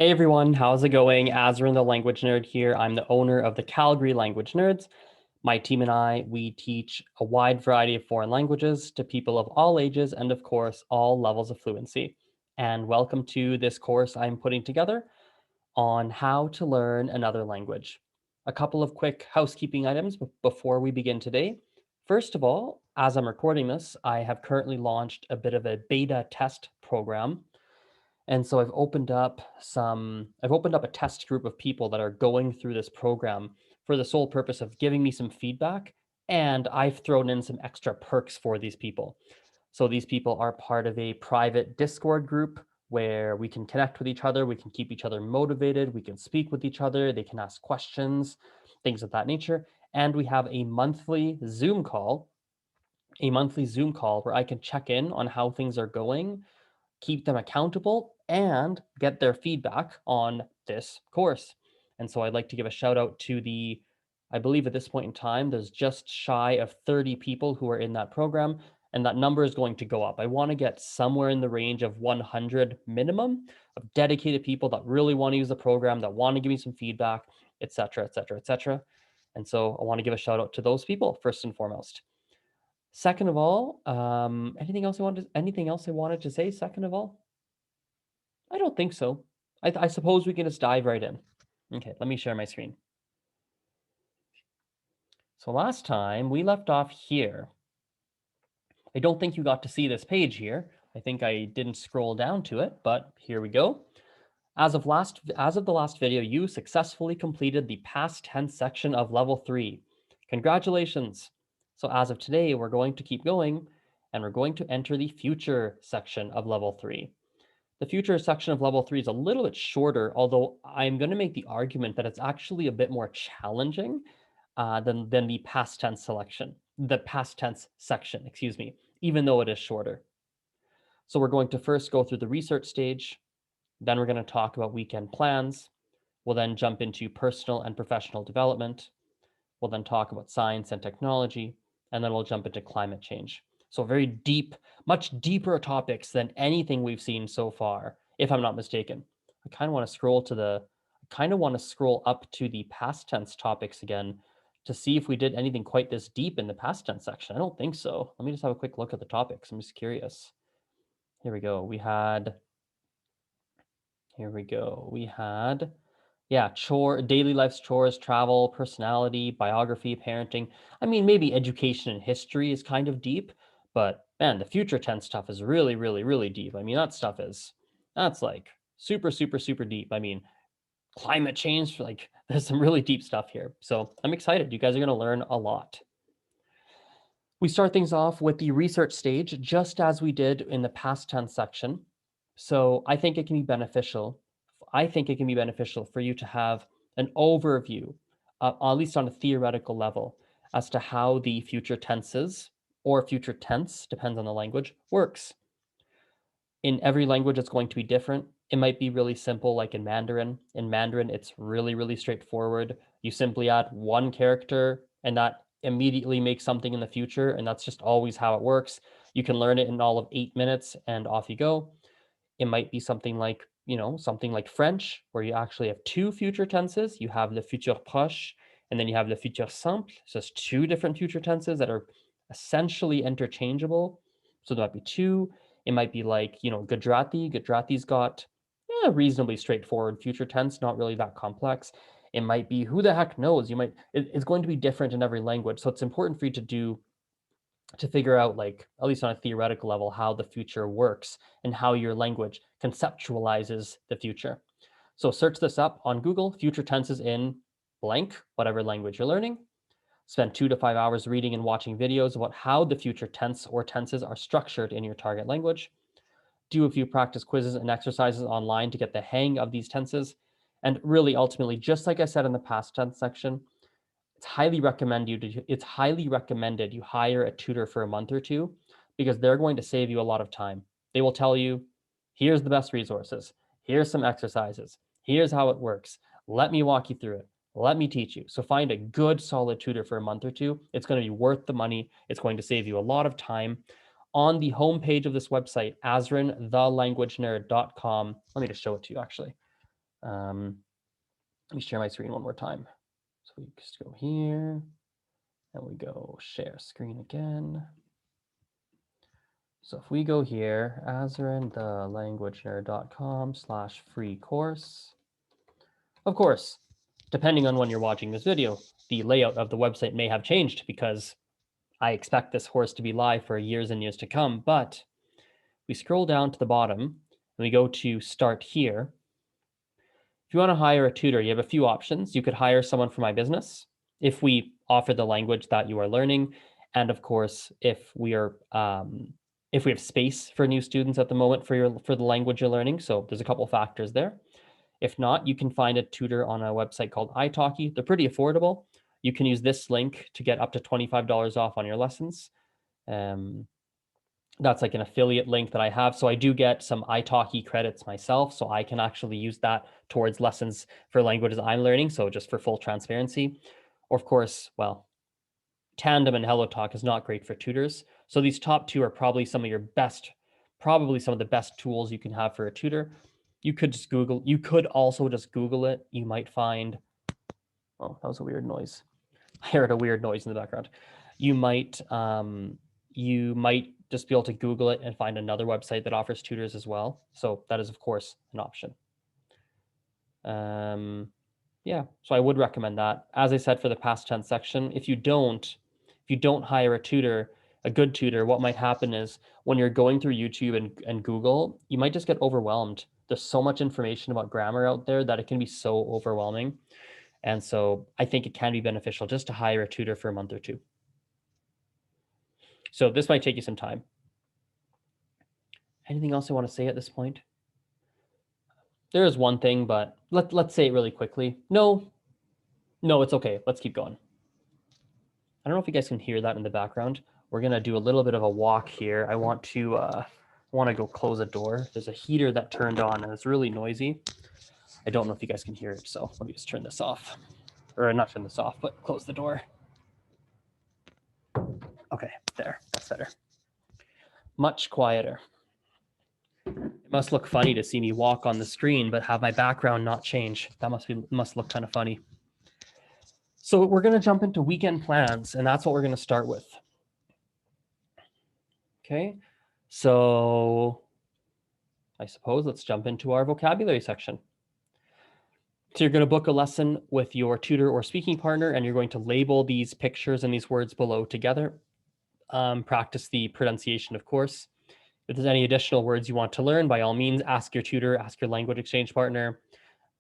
Hey everyone, how's it going? Azren, the language nerd here. I'm the owner of the Calgary Language Nerds. My team and I, we teach a wide variety of foreign languages to people of all ages and, of course, all levels of fluency. And welcome to this course I'm putting together on how to learn another language. A couple of quick housekeeping items before we begin today. First of all, as I'm recording this, I have currently launched a bit of a beta test program, and so I've opened up a test group of people that are going through this program for the sole purpose of giving me some feedback. And I've thrown in some extra perks for these people. So these people are part of a private Discord group where we can connect with each other, we can keep each other motivated, we can speak with each other, they can ask questions, things of that nature. And we have a monthly Zoom call where I can check in on how things are going, keep them accountable, and get their feedback on this course. And so I'd like to give a shout out to I believe at this point in time, there's just shy of 30 people who are in that program, and that number is going to go up. I want to get somewhere in the range of 100 minimum of dedicated people that really want to use the program, that want to give me some feedback, etc., etc., etc. And so I want to give a shout out to those people first and foremost. Second of all, anything else I wanted to say? Second of all, I don't think so. I suppose we can just dive right in. Okay, let me share my screen. So last time we left off here. I don't think you got to see this page here. I think I didn't scroll down to it, but here we go. As of the last video, you successfully completed the past tense section of level 3. Congratulations. So as of today, we're going to keep going, and we're going to enter the future section of level 3. The future section of level 3 is a little bit shorter, although I'm going to make the argument that it's actually a bit more challenging than the past tense section, excuse me, even though it is shorter. So we're going to first go through the research stage. Then we're going to talk about weekend plans. We'll then jump into personal and professional development. We'll then talk about science and technology, and then we'll jump into climate change. So very deep, much deeper topics than anything we've seen so far, if I'm not mistaken. I kind of want to scroll up to the past tense topics again to see if we did anything quite this deep in the past tense section. I don't think so. Let me just have a quick look at the topics. I'm just curious. Here we go. We had, yeah, daily life's chores, travel, personality, biography, parenting. I mean, maybe education and history is kind of deep, but man, the future tense stuff is really, really, really deep. I mean, that's like super, super, super deep. I mean, climate change, like there's some really deep stuff here. So I'm excited. You guys are going to learn a lot. We start things off with the research stage, just as we did in the past tense section. So I think it can be beneficial. I think it can be beneficial for you to have an overview, at least on a theoretical level, as to how the future tenses or future tense, depends on the language, works. In every language, it's going to be different. It might be really simple, like in Mandarin. In Mandarin, it's really, really straightforward. You simply add one character, and that immediately makes something in the future, and that's just always how it works. You can learn it in all of 8 minutes, and off you go. It might be something like, something like French, where you actually have two future tenses. You have le futur proche, and then you have le futur simple. So it's two different future tenses that are essentially interchangeable. So there might be two. It might be like, Gujarati. Gujarati's got reasonably straightforward future tense, not really that complex. It might be who the heck knows. It's going to be different in every language. So it's important for you to figure out, like, at least on a theoretical level, how the future works and how your language conceptualizes the future. So search this up on Google, future tenses in blank, whatever language you're learning. Spend 2 to 5 hours reading and watching videos about how the future tense or tenses are structured in your target language. Do a few practice quizzes and exercises online to get the hang of these tenses. And really, ultimately, just like I said in the past tense section, it's highly recommended you hire a tutor for a month or two, because they're going to save you a lot of time. They will tell you, here's the best resources, here's some exercises, here's how it works. Let me walk you through it. Let me teach you. So find a good solid tutor for a month or two. It's going to be worth the money. It's going to save you a lot of time. On the homepage of this website, azrenthelanguagenerd.com, let me just show it to you actually. Let me share my screen one more time. So we just go here and we go share screen again. So if we go here, azrenthelanguagenerd.com/free course. Of course, depending on when you're watching this video, the layout of the website may have changed because I expect this course to be live for years and years to come. But we scroll down to the bottom and we go to start here. If you want to hire a tutor, you have a few options. You could hire someone for my business if we offer the language that you are learning, and of course, if we have space for new students at the moment for the language you're learning. So there's a couple factors there. If not, you can find a tutor on a website called italki. They're pretty affordable. You can use this link to get up to $25 off on your lessons. That's like an affiliate link that I have. So I do get some italki credits myself. So I can actually use that towards lessons for languages I'm learning. So just for full transparency. Or of course, well, Tandem and HelloTalk is not great for tutors. So these top two are probably some of the best tools you can have for a tutor. You could also just Google it. You might find, oh, that was a weird noise. I heard a weird noise in the background. You might just be able to Google it and find another website that offers tutors as well. So that is, of course, an option. Yeah, so I would recommend that. As I said, for the past tense section, if you don't hire a tutor, a good tutor, what might happen is when you're going through YouTube and Google, you might just get overwhelmed. There's so much information about grammar out there that it can be so overwhelming. And so I think it can be beneficial just to hire a tutor for a month or two. So this might take you some time. Anything else I want to say at this point? There is one thing, but let's say it really quickly. No, it's okay. Let's keep going. I don't know if you guys can hear that in the background. We're going to do a little bit of a walk here. I want to go close a door. There's a heater that turned on and it's really noisy. I don't know if you guys can hear it, so let me just turn this off. Or not turn this off, but close the door. Okay, there, that's better. Much quieter. It must look funny to see me walk on the screen, but have my background not change. That must look kind of funny. So we're going to jump into weekend plans, and that's what we're going to start with. Okay, so I suppose let's jump into our vocabulary section. So you're going to book a lesson with your tutor or speaking partner, and you're going to label these pictures and these words below together. Practice the pronunciation, of course. If there's any additional words you want to learn, by all means, ask your tutor, ask your language exchange partner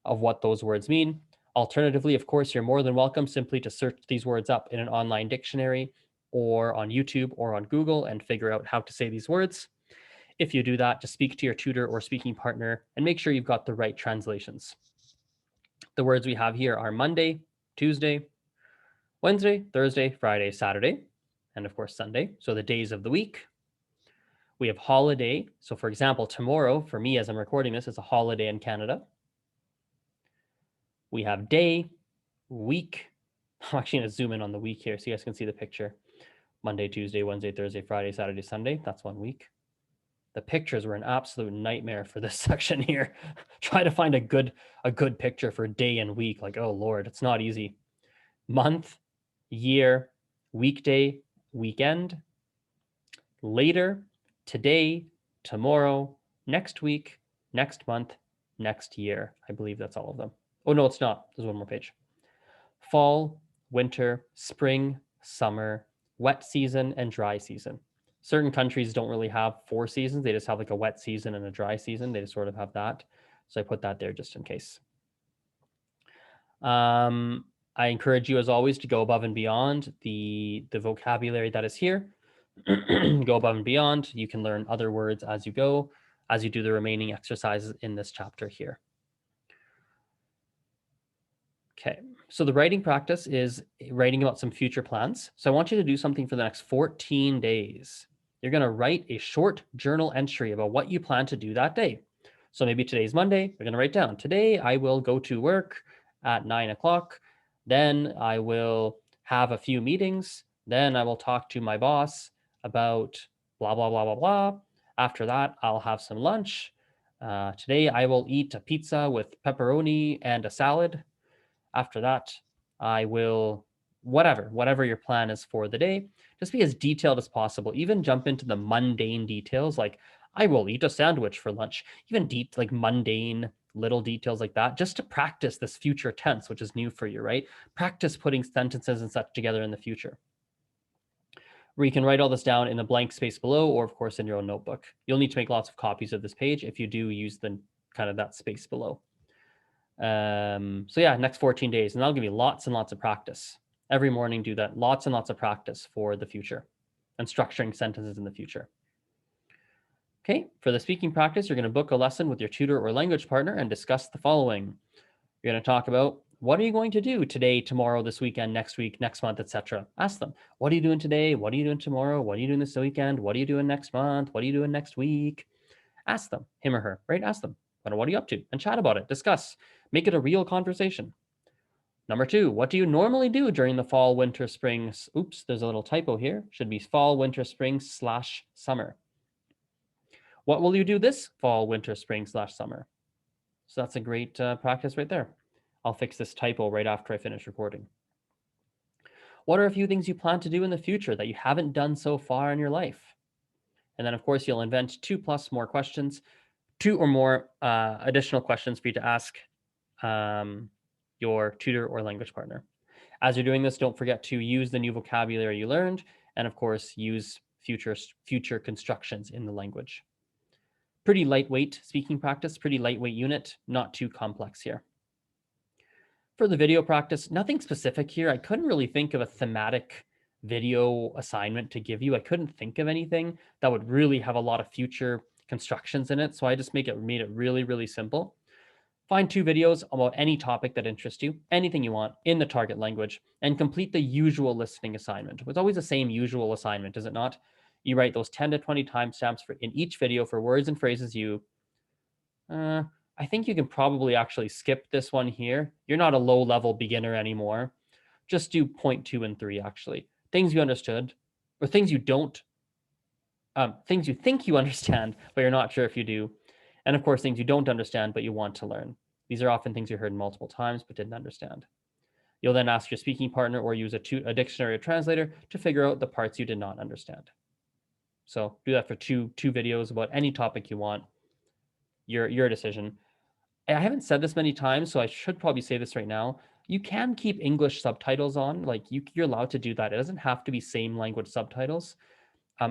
of what those words mean. Alternatively, of course, you're more than welcome simply to search these words up in an online dictionary or on YouTube or on Google and figure out how to say these words. If you do that, just speak to your tutor or speaking partner and make sure you've got the right translations. The words we have here are Monday, Tuesday, Wednesday, Thursday, Friday, Saturday, and of course Sunday. So the days of the week. We have holiday. So for example, tomorrow, for me as I'm recording this, is a holiday in Canada. We have day, week. I'm actually going to zoom in on the week here so you guys can see the picture. Monday, Tuesday, Wednesday, Thursday, Friday, Saturday, Sunday. That's 1 week. The pictures were an absolute nightmare for this section here. Try to find a good picture for day and week. Like, oh Lord, it's not easy. Month, year, weekday, weekend, later, today, tomorrow, next week, next month, next year. I believe that's all of them. Oh, no, it's not. There's one more page. Fall, winter, spring, summer, wet season, and dry season. Certain countries don't really have 4 seasons. They just have like a wet season and a dry season. They just sort of have that. So I put that there just in case. I encourage you, as always, to go above and beyond the vocabulary that is here. Go above and beyond. You can learn other words as you go, as you do the remaining exercises in this chapter here. Okay, so the writing practice is writing about some future plans. So I want you to do something for the next 14 days. You're going to write a short journal entry about what you plan to do that day. So maybe today's Monday, you're going to write down, today I will go to work at 9 o'clock. Then I will have a few meetings. Then I will talk to my boss about blah, blah, blah, blah, blah. After that, I'll have some lunch. Today I will eat a pizza with pepperoni and a salad. After that, I will whatever your plan is for the day. Just be as detailed as possible. Even jump into the mundane details, like I will eat a sandwich for lunch. Even deep, like mundane little details like that, just to practice this future tense, which is new for you, right? Practice putting sentences and such together in the future. Where you can write all this down in the blank space below, or of course in your own notebook. You'll need to make lots of copies of this page if you do use the kind of that space below. So yeah, next 14 days, and that'll give you lots and lots of practice. Every morning, do that. Lots and lots of practice for the future and structuring sentences in the future. Okay, for the speaking practice, you're going to book a lesson with your tutor or language partner and discuss the following. You're going to talk about what are you going to do today, tomorrow, this weekend, next week, next month, etc. Ask them, what are you doing today? What are you doing tomorrow? What are you doing this weekend? What are you doing next month? What are you doing next week? Ask them, him or her, right? Ask them, what are you up to? And chat about it, discuss, make it a real conversation. Number 2, what do you normally do during the fall, winter, spring? Oops, there's a little typo here. Should be fall, winter, spring / summer. What will you do this fall, winter, spring / summer? So that's a great practice right there. I'll fix this typo right after I finish recording. What are a few things you plan to do in the future that you haven't done so far in your life? And then, of course, you'll invent 2+ more questions, 2 or more additional questions for you to ask your tutor or language partner. As you're doing this, don't forget to use the new vocabulary you learned, and of course, use future constructions in the language. Pretty lightweight speaking practice, pretty lightweight unit, not too complex here. For the video practice, nothing specific here. I couldn't really think of a thematic video assignment to give you. I couldn't think of anything that would really have a lot of future constructions in it, so I just made it really, really simple. Find 2 videos about any topic that interests you, anything you want, in the target language, and complete the usual listening assignment. It's always the same usual assignment, is it not? You write those 10 to 20 timestamps in each video for words and phrases you... I think you can probably actually skip this one here. You're not a low-level beginner anymore. Just do point 2 and 3, actually. Things you understood, or things you don't... things you think you understand, but you're not sure if you do. And of course, things you don't understand, but you want to learn. These are often things you heard multiple times, but didn't understand. You'll then ask your speaking partner or use a dictionary or translator to figure out the parts you did not understand. So do that for two videos about any topic you want. Your decision. I haven't said this many times, so I should probably say this right now. You can keep English subtitles on. Like you're allowed to do that. It doesn't have to be same language subtitles.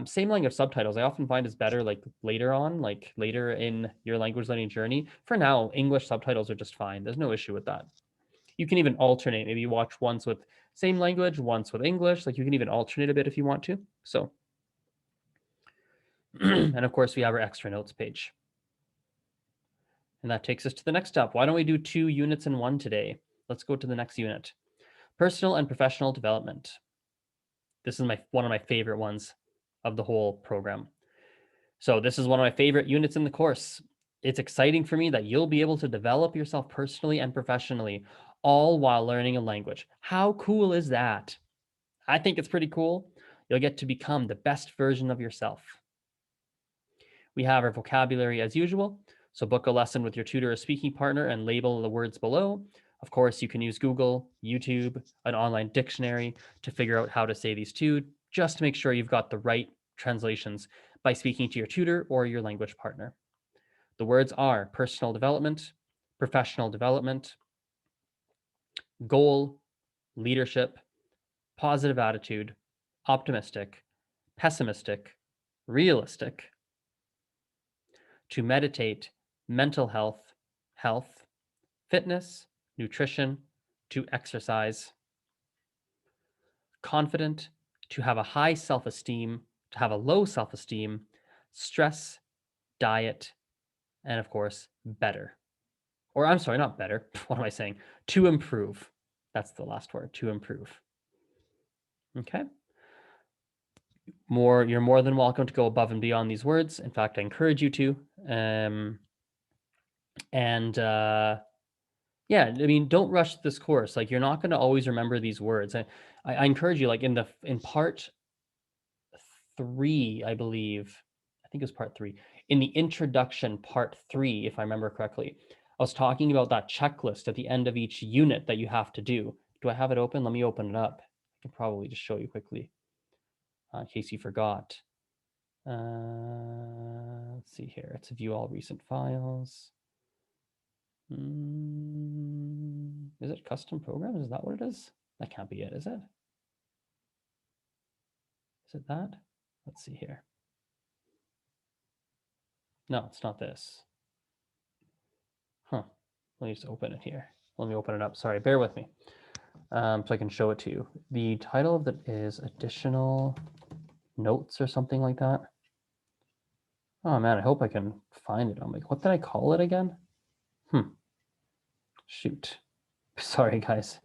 Same language subtitles I often find is better like later on, like later in your language learning journey. For now, English subtitles are just fine. There's no issue with that. You can even alternate. Maybe you watch once with same language, once with English. Like you can even alternate a bit if you want to. So, and of course, we have our extra notes page. And that takes us to the next step. Why don't we do 2 units in one today? Let's go to the next unit. Personal and professional development. This is one of my favorite ones of the whole program. So this is one of my favorite units in the course. It's exciting for me that you'll be able to develop yourself personally and professionally, all while learning a language. How cool is that? I think it's pretty cool. You'll get to become the best version of yourself. We have our vocabulary as usual. So book a lesson with your tutor or speaking partner and label the words below. Of course, you can use Google, YouTube, an online dictionary to figure out how to say these two, just to make sure you've got the right translations by speaking to your tutor or your language partner. The words are personal development, professional development, goal, leadership, positive attitude, optimistic, pessimistic, realistic, to meditate, mental health, fitness, nutrition, to exercise, confident, to have a high self-esteem, to have a low self-esteem, stress, diet, and of course, better. Or I'm sorry, not better. What am I saying? To improve. That's the last word, to improve. Okay. You're more than welcome to go above and beyond these words. In fact, I encourage you to. Yeah, I mean, don't rush this course. Like, you're not going to always remember these words. I encourage you, like in part 3, I believe, I think it was part 3. in the introduction part 3, if I remember correctly, I was talking about that checklist at the end of each unit that you have to do. Do I have it open? Let me open it up. I can probably just show you quickly in case you forgot. Let's see here. It's view all recent files. Is it custom programs? Is that what it is? That can't be it, is it? Is it that? Let's see here. No, it's not this. Huh. Let me just open it here. Let me open it up. Sorry, bear with me. So I can show it to you. The title of it is Additional Notes or something like that. Oh man, I hope I can find it. I'm like, what did I call it again? Shoot. Sorry, guys.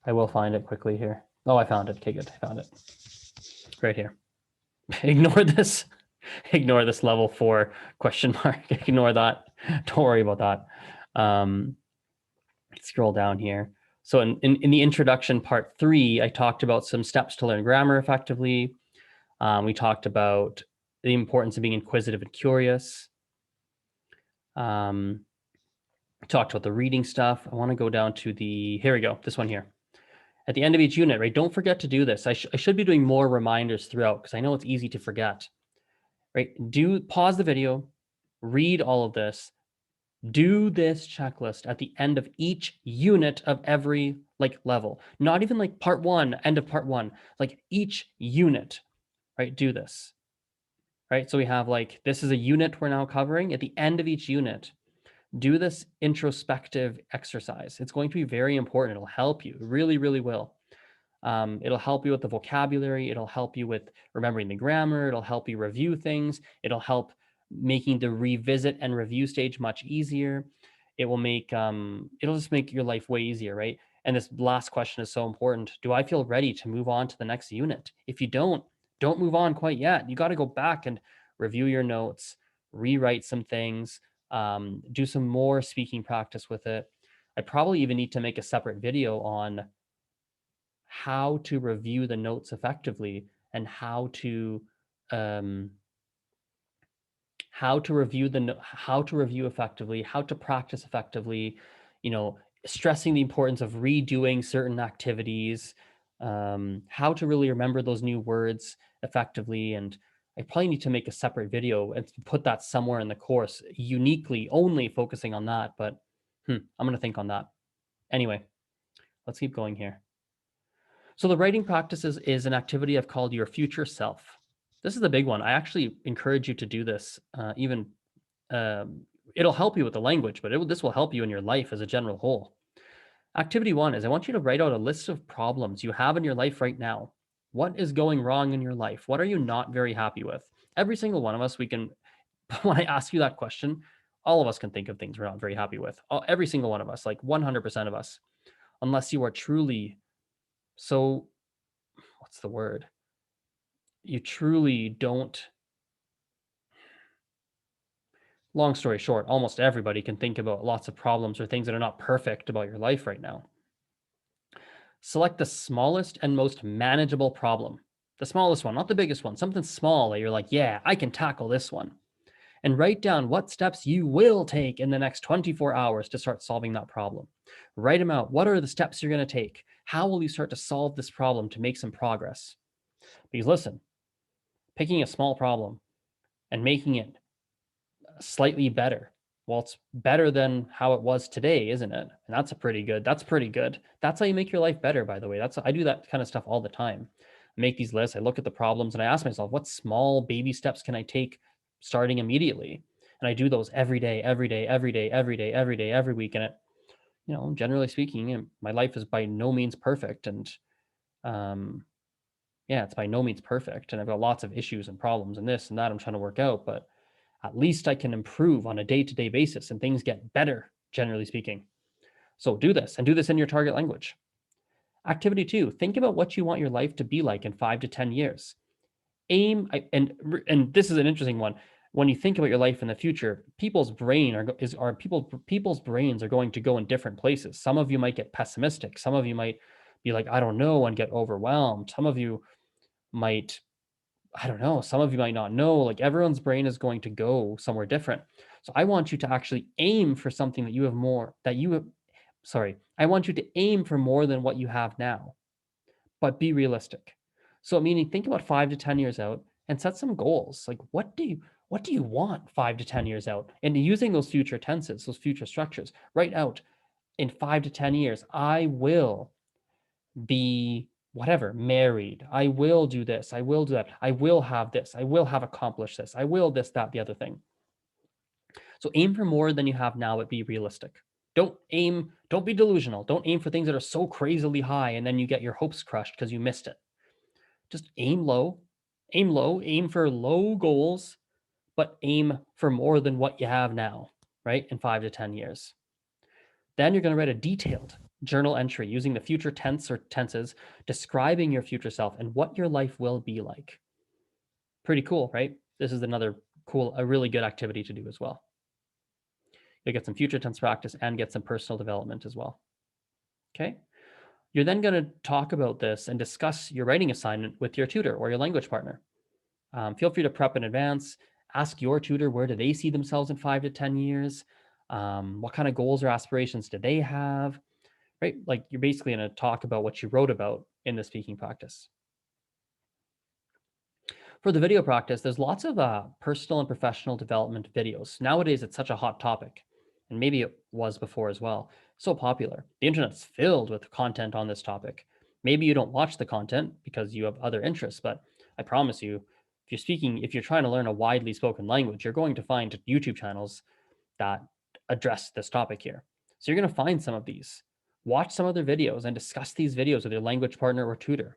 I will find it quickly here. Oh, I found it. Okay, good. I found it. Right here. Ignore this. Ignore this level 4 question mark. Ignore that. Don't worry about that. Scroll down here. So in the introduction part 3, I talked about some steps to learn grammar effectively. We talked about the importance of being inquisitive and curious. Talked about the reading stuff. I want to go down to here we go, this one here. At the end of each unit, right? Don't forget to do this. I should be doing more reminders throughout because I know it's easy to forget, right? Pause the video, read all of this, do this checklist at the end of each unit of every level. Not even like part 1, end of part 1, like each unit, right? Do this, right? So we have this is a unit we're now covering. At the end of each unit, do this introspective exercise. It's going to be very important. It'll help you. It really, really will. It'll help you with the vocabulary. It'll help you with remembering the grammar. It'll help you review things. It'll help making the revisit and review stage much easier. It will make, it'll just make your life way easier, right? And this last question is so important. Do I feel ready to move on to the next unit? If you don't move on quite yet. You got to go back and review your notes, rewrite some things, do some more speaking practice with it. I probably even need to make a separate video on how to review the notes effectively and how to review effectively, how to practice effectively, stressing the importance of redoing certain activities, how to really remember those new words effectively. And I probably need to make a separate video and put that somewhere in the course, uniquely only focusing on that. But I'm going to think on that. Anyway, let's keep going here. So the writing practices is an activity I've called your future self. This is the big one. I actually encourage you to do this. It'll help you with the language, but this will help you in your life as a general whole. Activity 1 is I want you to write out a list of problems you have in your life right now. What is going wrong in your life? What are you not very happy with? Every single one of us, when I ask you that question, all of us can think of things we're not very happy with. Every single one of us, 100% of us, unless you are truly what's the word? You truly don't. Long story short, almost everybody can think about lots of problems or things that are not perfect about your life right now. Select the smallest and most manageable problem. The smallest one, not the biggest one, something small that you're like, yeah, I can tackle this one. And write down what steps you will take in the next 24 hours to start solving that problem. Write them out. What are the steps you're going to take? How will you start to solve this problem to make some progress? Because listen, picking a small problem and making it slightly better, well, it's better than how it was today, isn't it? And that's pretty good. That's how you make your life better, by the way. I do that kind of stuff all the time. I make these lists. I look at the problems and I ask myself, what small baby steps can I take starting immediately? And I do those every day, every week. And it, generally speaking, my life is by no means perfect. And it's by no means perfect. And I've got lots of issues and problems and this and that I'm trying to work out, but at least I can improve on a day-to-day basis and things get better, generally speaking. So do this and do this in your target language. Activity 2, think about what you want your life to be like in 5 to 10 years. And this is an interesting one. When you think about your life in the future, people's brains are going to go in different places. Some of you might get pessimistic. Some of you might be like, I don't know, and get overwhelmed. Some of you might I don't know, some of you might not know, like everyone's brain is going to go somewhere different. So I want you to actually aim for something that you have more, that you have, sorry, I want you to aim for more than what you have now, but be realistic. So meaning think about 5 to 10 years out and set some goals. Like what do you want 5 to 10 years out? And using those future tenses, those future structures, write out in 5 to 10 years, I will be whatever, married. I will do this. I will do that. I will have this. I will have accomplished this. I will this, that, the other thing. So aim for more than you have now, but be realistic. Don't be delusional. Don't aim for things that are so crazily high and then you get your hopes crushed because you missed it. Just aim for low goals, but aim for more than what you have now, right? In 5 to 10 years. Then you're going to write a detailed journal entry using the future tense or tenses, describing your future self and what your life will be like. Pretty cool, right? This is another a really good activity to do as well. You'll get some future tense practice and get some personal development as well. Okay. You're then going to talk about this and discuss your writing assignment with your tutor or your language partner. Feel free to prep in advance. Ask your tutor, where do they see themselves in 5 to 10 years? What kind of goals or aspirations do they have? Right? Like you're basically going to talk about what you wrote about in the speaking practice. For the video practice, there's lots of personal and professional development videos. Nowadays, it's such a hot topic, and maybe it was before as well. So popular. The internet's filled with content on this topic. Maybe you don't watch the content because you have other interests, but I promise you, if you're trying to learn a widely spoken language, you're going to find YouTube channels that address this topic here. So you're going to find some of these. Watch some of their videos and discuss these videos with your language partner or tutor.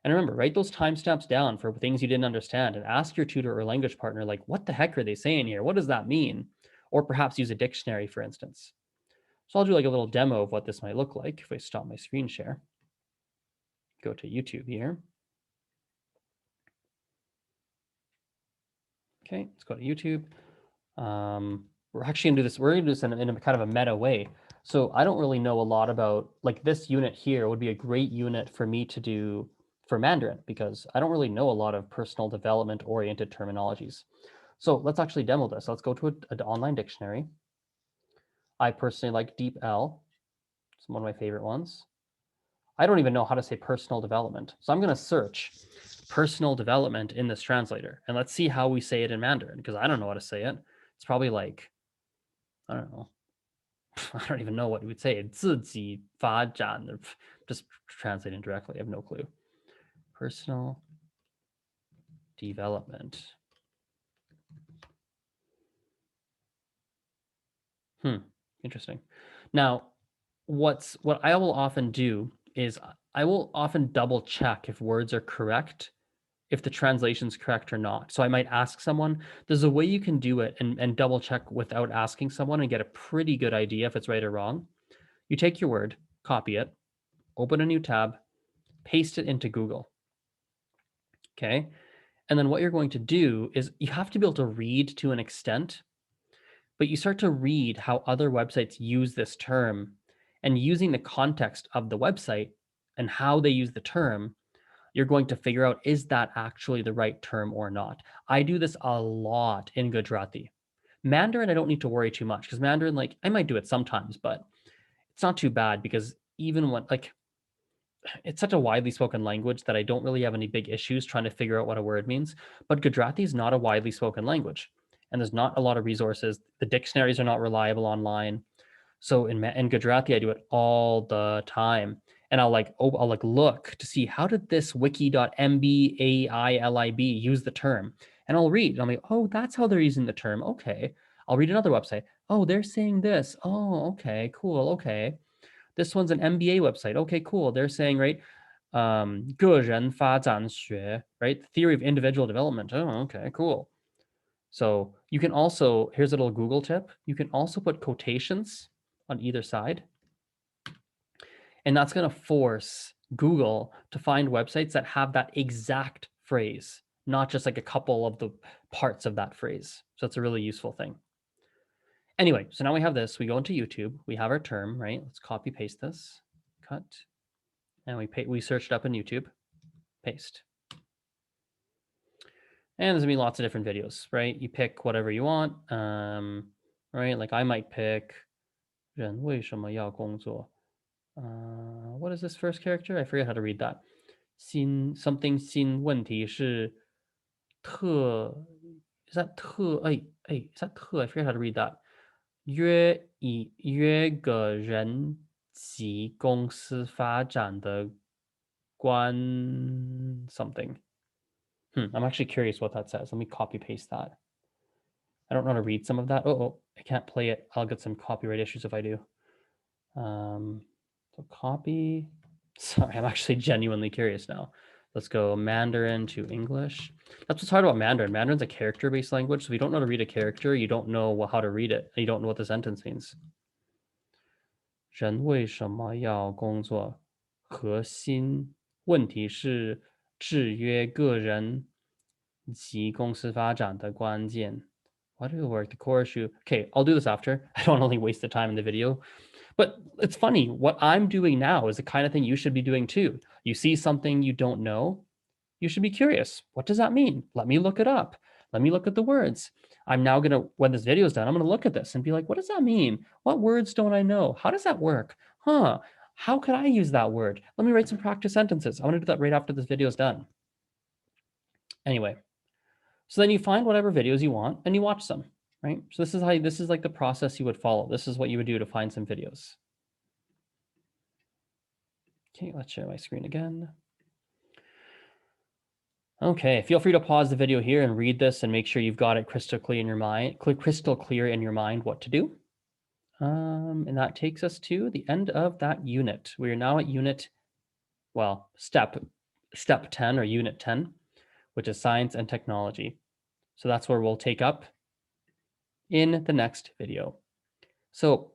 And remember, write those timestamps down for things you didn't understand and ask your tutor or language partner, like, what the heck are they saying here? What does that mean? Or perhaps use a dictionary, for instance. So I'll do like a little demo of what this might look like if I stop my screen share. Go to YouTube here. Okay, let's go to YouTube. We're actually gonna do this. We're gonna do this in a kind of a meta way. So I don't really know a lot about, like, this unit here would be a great unit for me to do for Mandarin because I don't really know a lot of personal development oriented terminologies. So let's actually demo this. Let's go to an online dictionary. I personally like DeepL. It's one of my favorite ones. I don't even know how to say personal development. So I'm going to search personal development in this translator. And let's see how we say it in Mandarin because I don't know how to say it. It's probably like, I don't know. I don't even know what we would say. 自己发展, just translating directly. I have no clue. Personal development. Interesting. Now, what I will often do is I will often double check if words are correct, if the translation's correct or not. So I might ask someone. There's a way you can do it and double check without asking someone and get a pretty good idea if it's right or wrong. You take your word, copy it, open a new tab, paste it into Google. Okay. And then what you're going to do is you have to be able to read to an extent, but you start to read how other websites use this term, and using the context of the website and how they use the term, you're going to figure out, is that actually the right term or not? I do this a lot in Gujarati. Mandarin, I don't need to worry too much because Mandarin, like, I might do it sometimes, but it's not too bad because even when, like, it's such a widely spoken language that I don't really have any big issues trying to figure out what a word means. But Gujarati is not a widely spoken language, and there's not a lot of resources. The dictionaries are not reliable online. So in Gujarati, I do it all the time, and I'll like look to see how did this wiki.mbailib use the term, and I'll read. And I'm like, oh, that's how they're using the term. Okay, I'll read another website. Oh, they're saying this. Oh, okay, cool. Okay, this one's an MBA website. Okay, cool. They're saying, right, 个人发展学, right? The theory of individual development. Oh, okay, cool. So you can also, here's a little Google tip. You can also put quotations on either side. And that's going to force Google to find websites that have that exact phrase, not just like a couple of the parts of that phrase. So it's a really useful thing. Anyway, so now we have this. We go into YouTube. We have our term, right? Let's copy paste this, cut, and we searched up in YouTube, paste. And there's gonna be lots of different videos, right? You pick whatever you want. Right? Like I might pick 人为什么要工作? What is this first character? I forget how to read that. 新 something 新问题是特 is that 特 is that 特 I forget how to read that. 约个人及公司发展的关 something. I'm actually curious what that says. Let me copy paste that. I don't know how to read some of that. I can't play it. I'll get some copyright issues if I do. So copy. Sorry, I'm actually genuinely curious now. Let's go Mandarin to English. That's what's hard about Mandarin. Mandarin's a character-based language, so if you don't know how to read a character, you don't know how to read it. And you don't know what the sentence means. 人为什么要工作？核心问题是制约个人及公司发展的关键。Why do it work? The core issue. Okay, I'll do this after. I don't only waste the time in the video. But it's funny. What I'm doing now is the kind of thing you should be doing too. You see something you don't know, you should be curious. What does that mean? Let me look it up. Let me look at the words. I'm now going to, when this video is done, I'm going to look at this and be like, what does that mean? What words don't I know? How does that work? How could I use that word? Let me write some practice sentences. I want to do that right after this video is done. Anyway, so then you find whatever videos you want and you watch them, right? So this is like the process you would follow. This is what you would do to find some videos. Okay, let's share my screen again. Okay, feel free to pause the video here and read this and make sure you've got it crystal clear in your mind what to do. And that takes us to the end of that unit. We are now at step 10 or unit 10, which is science and technology. So that's where we'll take up in the next video. So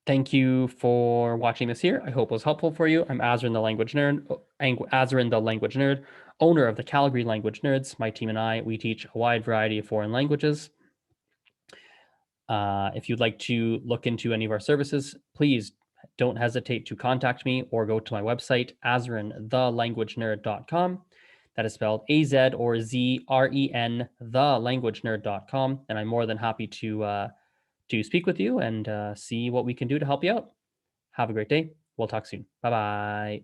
thank you for watching this here. I hope it was helpful for you. I'm Azren the Language Nerd, owner of the Calgary Language Nerds. My team and I, we teach a wide variety of foreign languages. If you'd like to look into any of our services, please don't hesitate to contact me or go to my website, azrenthelanguagenerd.com. That is spelled AZ or ZREN, thelanguagenerd.com. And I'm more than happy to speak with you and see what we can do to help you out. Have a great day. We'll talk soon. Bye-bye.